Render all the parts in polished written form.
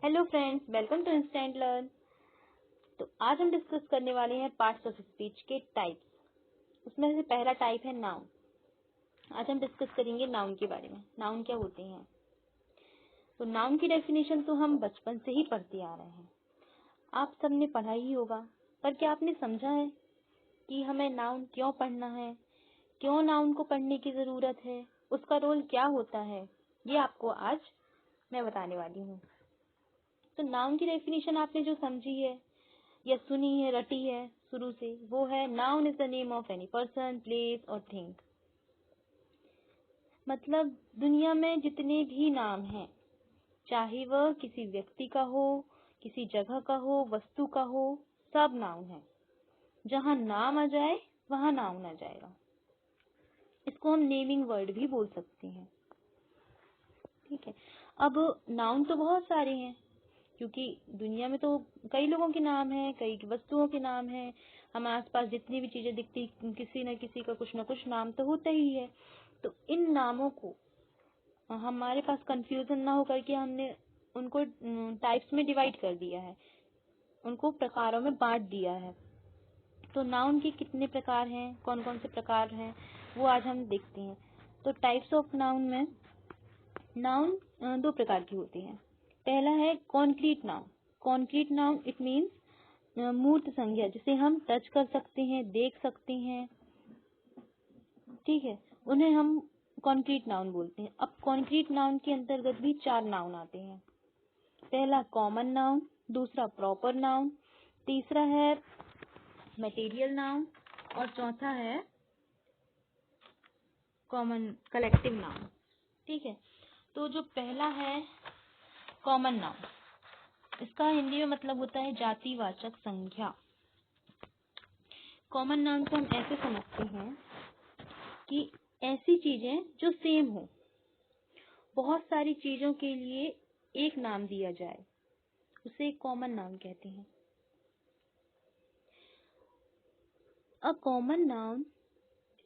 Hello friends, welcome to instant learn. तो आज हम डिस्कस करने वाले हैं पार्ट्स ऑफ स्पीच के टाइप्स। उसमें से पहला टाइप है नाउन। आज हम डिस्कस करेंगे नाउन के बारे में। नाउन क्या होते हैं? तो नाउन की डेफिनेशन तो हम बचपन से ही पढ़ते आ रहे हैं, आप सबने पढ़ा ही होगा। पर क्या आपने समझा है कि हमें नाउन क्यों पढ़ना है, क्यों नाउन को पढ़ने की जरूरत है, उसका रोल क्या होता है? ये आपको आज मैं बताने वाली हूँ। तो नाउन की डेफिनेशन आपने जो समझी है या सुनी है, रटी है शुरू से, वो है noun is the name of any person, place और थिंग। मतलब दुनिया में जितने भी नाम हैं, चाहे वह किसी व्यक्ति का हो, किसी जगह का हो, वस्तु का हो, सब नाउन है। जहाँ नाम आ जाए वहाँ नाउन आ जाएगा। इसको हम नेमिंग वर्ड भी बोल सकते हैं। ठीक है। अब नाउन तो बहुत सारे हैं, क्योंकि दुनिया में तो कई लोगों के नाम हैं, कई वस्तुओं के नाम हैं। हम आसपास जितनी भी चीजें दिखती, किसी न किसी का कुछ न कुछ नाम तो होता ही है। तो इन नामों को हमारे पास कंफ्यूजन ना हो करके हमने उनको टाइप्स में डिवाइड कर दिया है, उनको प्रकारों में बांट दिया है। तो नाउन के कितने प्रकार हैं, कौन कौन से प्रकार हैं, वो आज हम देखते हैं। तो टाइप्स ऑफ नाउन में नाउन दो प्रकार की होती हैं। पहला है concrete noun. Concrete noun it means मूर्त संज्ञा, जिसे हम टच कर सकते हैं, देख सकते हैं। ठीक है, उन्हें हम कॉन्क्रीट नाउन बोलते हैं। अब कॉन्क्रीट नाउन के अंतर्गत भी चार नाउन आते हैं। पहला कॉमन नाउन, दूसरा प्रॉपर नाउन, तीसरा है मटेरियल नाउन और चौथा है कॉमन कलेक्टिव नाउन। ठीक है। तो जो पहला है कॉमन नाउन, इसका हिंदी में मतलब होता है जातिवाचक संज्ञा। कॉमन नाउन को हम ऐसे समझते हैं कि ऐसी चीजें जो सेम हो, बहुत सारी चीजों के लिए एक नाम दिया जाए, उसे कॉमन नाउन कहते हैं। A common noun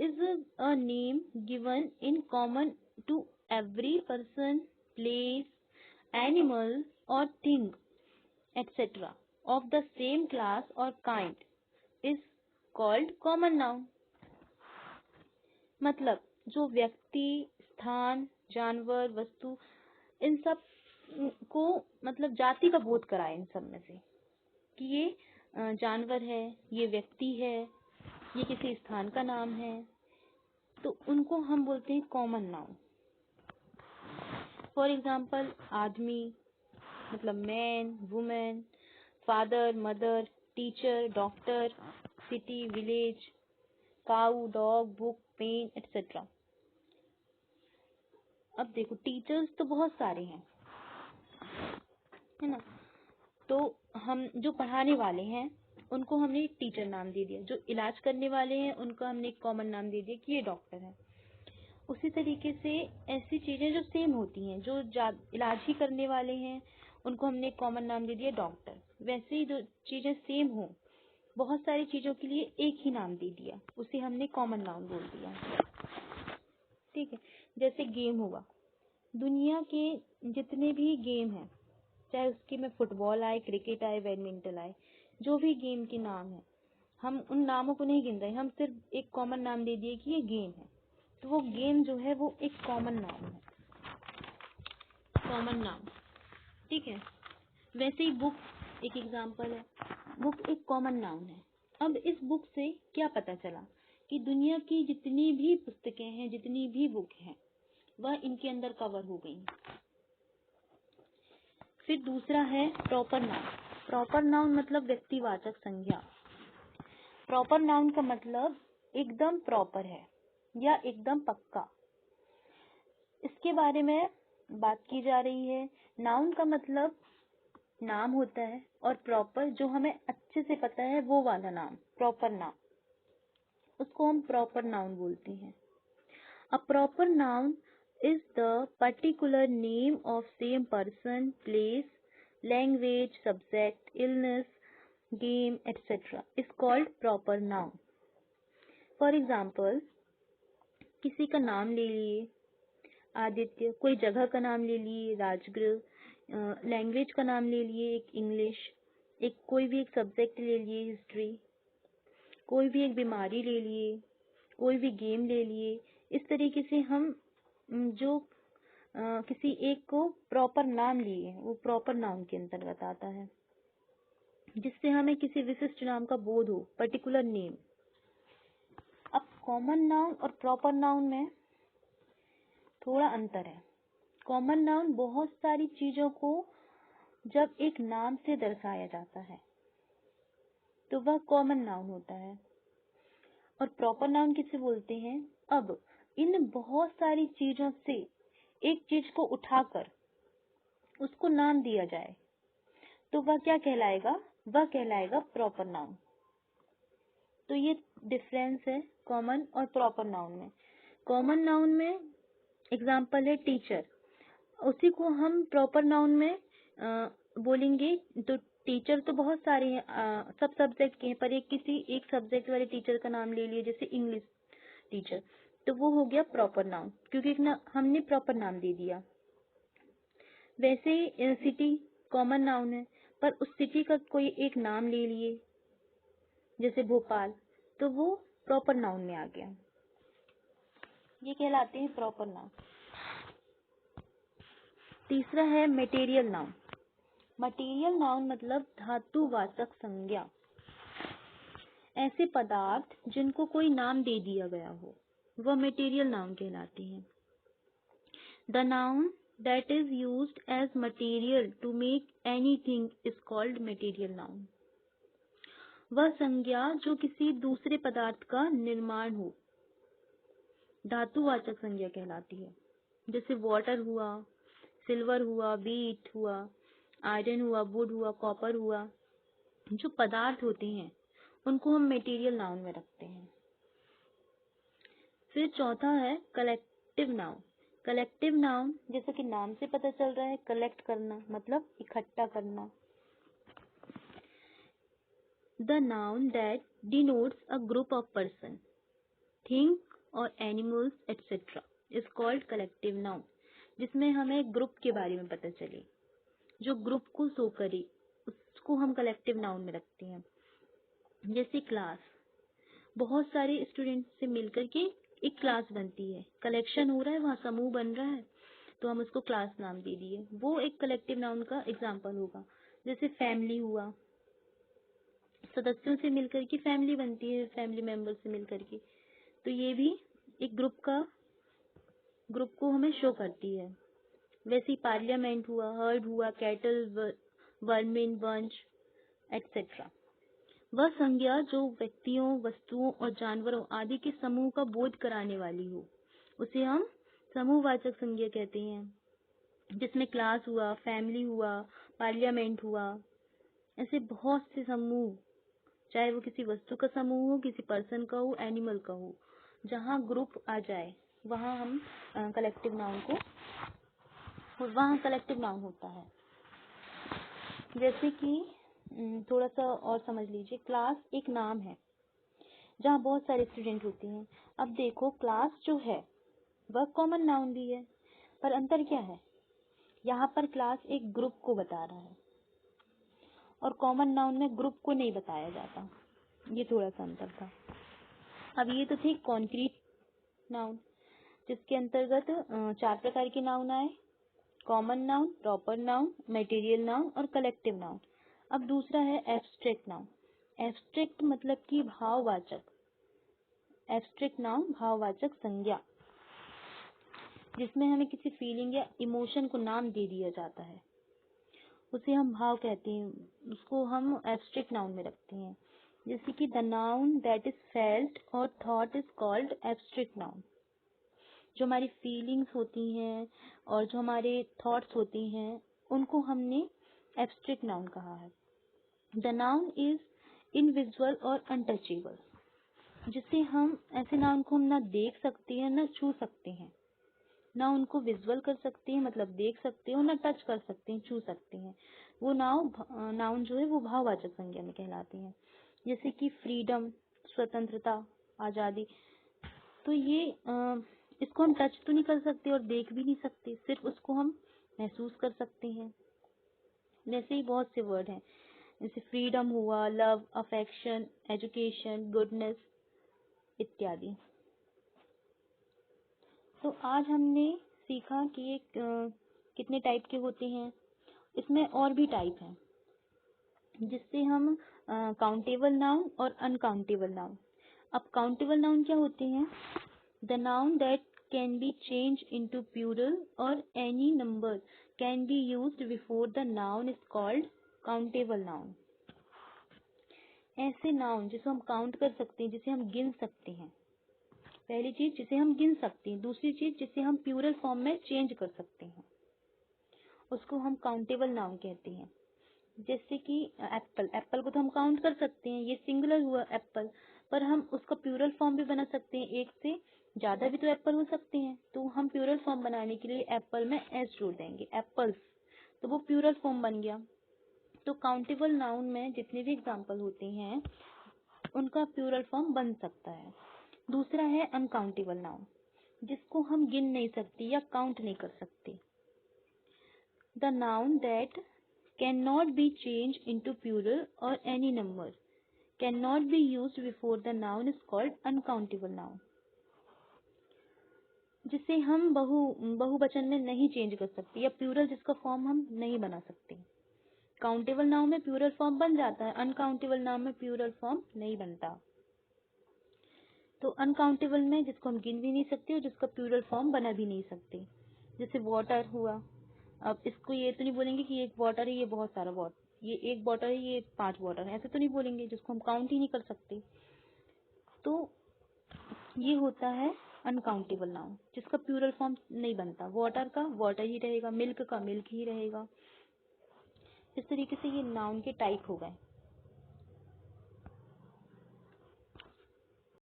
is a name given in common to every person, place, animal or thing, etc. of the same class or kind is called common noun. मतलब जो व्यक्ति, स्थान, जानवर, वस्तु, इन सब को मतलब जाति का बोध कराए इन सब में से, कि ये जानवर है, ये व्यक्ति है, ये किसी स्थान का नाम है, तो उनको हम बोलते हैं कॉमन नाउन। फॉर एग्जाम्पल आदमी मतलब man, women, father, mother, teacher, doctor, city, village, cow, dog, book, pen etcetera. अब देखो टीचर्स तो बहुत सारे हैं, है ना। तो हम जो पढ़ाने वाले हैं उनको हमने टीचर नाम दे दिया, जो इलाज करने वाले हैं उनको हमने एक कॉमन नाम दे दिया कि ये डॉक्टर है। उसी तरीके से ऐसी चीजें जो सेम होती हैं, जो इलाज ही करने वाले हैं, उनको हमने एक कॉमन नाम दे दिया डॉक्टर। वैसे ही जो चीजें सेम हो, बहुत सारी चीजों के लिए एक ही नाम दे दिया, उसे हमने कॉमन नाउन बोल दिया। ठीक है। जैसे गेम हुआ, दुनिया के जितने भी गेम हैं, चाहे उसके में फुटबॉल आए, क्रिकेट आए, बैडमिंटन आए, जो भी गेम के नाम है, हम उन नामों को नहीं गिन रहे, हम सिर्फ एक कॉमन नाम दे दिए कि ये गेम है। तो वो गेम जो है वो एक कॉमन नाउन है, कॉमन नाउन। ठीक है। वैसे ही बुक एक एग्जाम्पल है, बुक एक कॉमन नाउन है। अब इस बुक से क्या पता चला कि दुनिया की जितनी भी पुस्तकें हैं, जितनी भी बुक हैं, वह इनके अंदर कवर हो गई। फिर दूसरा है प्रॉपर नाउन। प्रॉपर नाउन मतलब व्यक्तिवाचक संज्ञा। प्रॉपर नाउन का मतलब एकदम प्रॉपर है या एकदम पक्का, इसके बारे में बात की जा रही है। नाउन का मतलब नाम होता है, और प्रॉपर जो हमें अच्छे से पता है वो वाला नाम, प्रॉपर नाम, उसको हम प्रॉपर नाउन बोलते हैं। A proper noun is the particular name of same person, place, language, subject, illness, game, etc. is called proper noun. For example, किसी का नाम ले लिए, आदित्य, कोई जगह का नाम ले लिए, राजगृह, लैंग्वेज का नाम ले लिए, एक इंग्लिश, एक कोई भी एक सब्जेक्ट ले लिए, हिस्ट्री, कोई भी एक बीमारी ले लिए, कोई भी गेम ले लिए। इस तरीके से हम जो किसी एक को प्रॉपर नाम लिए, वो प्रॉपर नाउन के अंतर्गत आता है, जिससे हमें किसी विशिष्ट नाम का बोध हो, पर्टिकुलर नेम। अब कॉमन नाउन और प्रॉपर नाउन में थोड़ा अंतर है। कॉमन नाउन बहुत सारी चीजों को जब एक नाम से दर्शाया जाता है तो वह कॉमन नाउन होता है। और प्रॉपर नाउन किसे बोलते हैं? अब इन बहुत सारी चीजों से एक चीज को उठाकर उसको नाम दिया जाए तो वह क्या कहलाएगा? वह कहलाएगा प्रॉपर नाउन। तो ये डिफरेंस है कॉमन और प्रॉपर नाउन में। कॉमन नाउन में एग्जाम्पल है टीचर, उसी को हम प्रॉपर नाउन में बोलेंगे तो टीचर तो बहुत सारे हैं, सब सब्जेक्ट के हैं, पर एक सब्जेक्ट वाले टीचर का नाम ले लिए, जैसे इंग्लिश टीचर, तो वो हो गया प्रॉपर नाउन, क्योंकि हमने प्रॉपर नाम दे दिया। वैसे ही सिटी कॉमन नाउन है, पर उस सिटी का कोई एक नाम ले लिए, जैसे भोपाल, तो वो प्रॉपर नाउन में आ गया। ये कहलाते हैं प्रॉपर नाउन। तीसरा है मटेरियल नाउन। मटेरियल नाउन मतलब धातुवाचक संज्ञा। ऐसे पदार्थ जिनको कोई नाम दे दिया गया हो वह मटेरियल नाउन कहलाती हैं। The noun that is used as material to make anything is called material noun. वह संज्ञा जो किसी दूसरे पदार्थ का निर्माण हो धातुवाचक संज्ञा कहलाती है। जैसे वाटर हुआ, सिल्वर हुआ, बीट हुआ, आयरन हुआ, वुड हुआ, कॉपर हुआ, जो पदार्थ होते हैं उनको हम मटेरियल नाउन में रखते हैं। फिर चौथा है कलेक्टिव नाउन। कलेक्टिव नाउन जैसे कि नाम से पता चल रहा है, कलेक्ट करना मतलब इकट्ठा करना। The noun that denotes a group of person, thing or animals etcetera is called collective noun. जिसमें हमें ग्रुप के बारे में पता चले, जो ग्रुप को शो करे, उसको हम कलेक्टिव नाउन में रखते हैं। जैसे क्लास, बहुत सारे स्टूडेंट से मिलकर के एक क्लास बनती है, कलेक्शन हो रहा है, वहाँ समूह बन रहा है, तो हम उसको क्लास नाम दे दिए, वो एक कलेक्टिव नाउन का एग्जाम्पल होगा। जैसे फैमिली हुआ, सदस्यों से मिलकर के फैमिली बनती है, फैमिली मेंबर से मिलकर के, तो ये भी एक ग्रुप को हमें शो करती है। वैसे ही पार्लियामेंट हुआ, हर्ड हुआ, कैटल, वर्मिन, बंच एटसेट्रा। वह संज्ञा जो व्यक्तियों, वस्तुओं और जानवरों आदि के समूह का बोध कराने वाली हो, उसे हम समूहवाचक संज्ञा कहते हैं। जिसमें क्लास हुआ, फैमिली हुआ, पार्लियामेंट हुआ, ऐसे बहुत से समूह, चाहे वो किसी वस्तु का समूह हो, किसी पर्सन का हो, एनिमल का हो, जहाँ ग्रुप आ जाए वहाँ हम कलेक्टिव नाउन होता है। जैसे कि थोड़ा सा और समझ लीजिए, क्लास एक नाम है जहाँ बहुत सारे स्टूडेंट होते हैं। अब देखो, क्लास जो है वह कॉमन नाउन भी है, पर अंतर क्या है? यहाँ पर क्लास एक ग्रुप को बता रहा है और कॉमन नाउन में ग्रुप को नहीं बताया जाता। ये थोड़ा सा अंतर था। अब ये तो थे कॉन्क्रीट नाउन, जिसके अंतर्गत 4 प्रकार के नाउन आए: common noun, proper noun, material noun और कलेक्टिव नाउन। अब दूसरा है एब्स्ट्रैक्ट नाउन। एब्स्ट्रैक्ट मतलब कि भाववाचक, एब्स्ट्रैक्ट नाउन भाववाचक संज्ञा, जिसमें हमें किसी फीलिंग या इमोशन को नाम दे दिया जाता है, उसे हम भाव कहते हैं, उसको हम एब्स्ट्रैक्ट नाउन में रखते हैं। जैसे कि the noun that is felt or thought is called abstract noun. जो हमारी फीलिंग्स होती हैं और जो हमारे थॉट्स होती हैं उनको हमने एब्स्ट्रैक्ट नाउन कहा है। द नाउन इज इनविजुअल और अनटचेबल, जिससे हम ऐसे नाउन को हम ना देख सकते हैं ना छू सकते हैं, ना उनको विजुअल कर सकते हैं मतलब देख सकते हो, ना टच कर सकते हैं, छू सकते हैं। वो नाउन जो है वो भाववाचक संज्ञा में कहलाते हैं। जैसे कि फ्रीडम, स्वतंत्रता, आजादी, तो ये इसको हम टच तो नहीं कर सकते और देख भी नहीं सकते, सिर्फ उसको हम महसूस कर सकते हैं। जैसे ही बहुत से वर्ड हैं, जैसे फ्रीडम हुआ, लव, अफेक्शन, एजुकेशन, गुडनेस इत्यादि। तो आज हमने सीखा कि ये कितने टाइप के होते हैं। इसमें और भी टाइप हैं जिससे हम काउंटेबल नाउन और अनकाउंटेबल नाउन। अब काउंटेबल नाउन क्या होते हैं? The noun that can be change into plural or any number can be used before the noun is called countable noun. ऐसे नाउन जिसे हम काउंट कर सकते हैं, जिसे हम गिन सकते हैं। पहली चीज जिसे हम गिन सकते हैं, दूसरी चीज जिसे हम प्लूरल फॉर्म में चेंज कर सकते हैं, उसको हम काउंटेबल नाउन कहते हैं। जैसे कि एप्पल, एप्पल को तो हम काउंट कर सकते हैं, ये सिंगुलर हुआ एप्पल, पर हम उसका प्लूरल फॉर्म भी बना सकते हैं। एक से ज्यादा भी तो एप्पल हो सकते हैं, तो हम प्लूरल फॉर्म बनाने के लिए एप्पल में एस जोड़ देंगे, एप्पल्स, तो वो प्लूरल फॉर्म बन गया। तो काउंटेबल नाउन में जितने भी एग्जाम्पल होते हैं उनका प्लूरल फॉर्म बन सकता है। दूसरा है अनकाउंटेबल नाउन, जिसको हम गिन नहीं सकते या काउंट नहीं कर सकते। The noun that can not be change into plural or any number can not be used before the noun is called uncountable noun. जिसे हम बहुवचन में नहीं चेंज कर सकते या प्लूरल जिसका फॉर्म हम नहीं बना सकते। काउंटेबल नाउन में प्लूरल फॉर्म बन जाता है, अनकाउंटेबल नाउन में प्लूरल फॉर्म नहीं बनता। तो अनकाउंटेबल में जिसको हम गिन भी नहीं सकते और जिसका प्लूरल फॉर्म बना भी नहीं सकते। जैसे वाटर हुआ, अब इसको ये तो नहीं बोलेंगे कि एक वाटर है, ये बहुत सारा वाटर, ये एक वाटर है, ये 5 वाटर है, ऐसे तो नहीं बोलेंगे, जिसको हम काउंट ही नहीं कर सकते। तो ये होता है अनकाउंटेबल नाउन, जिसका प्लूरल फॉर्म नहीं बनता। वाटर का वाटर ही रहेगा, मिल्क का मिल्क ही रहेगा। इस तरीके से ये नाउन के टाइप हो गए।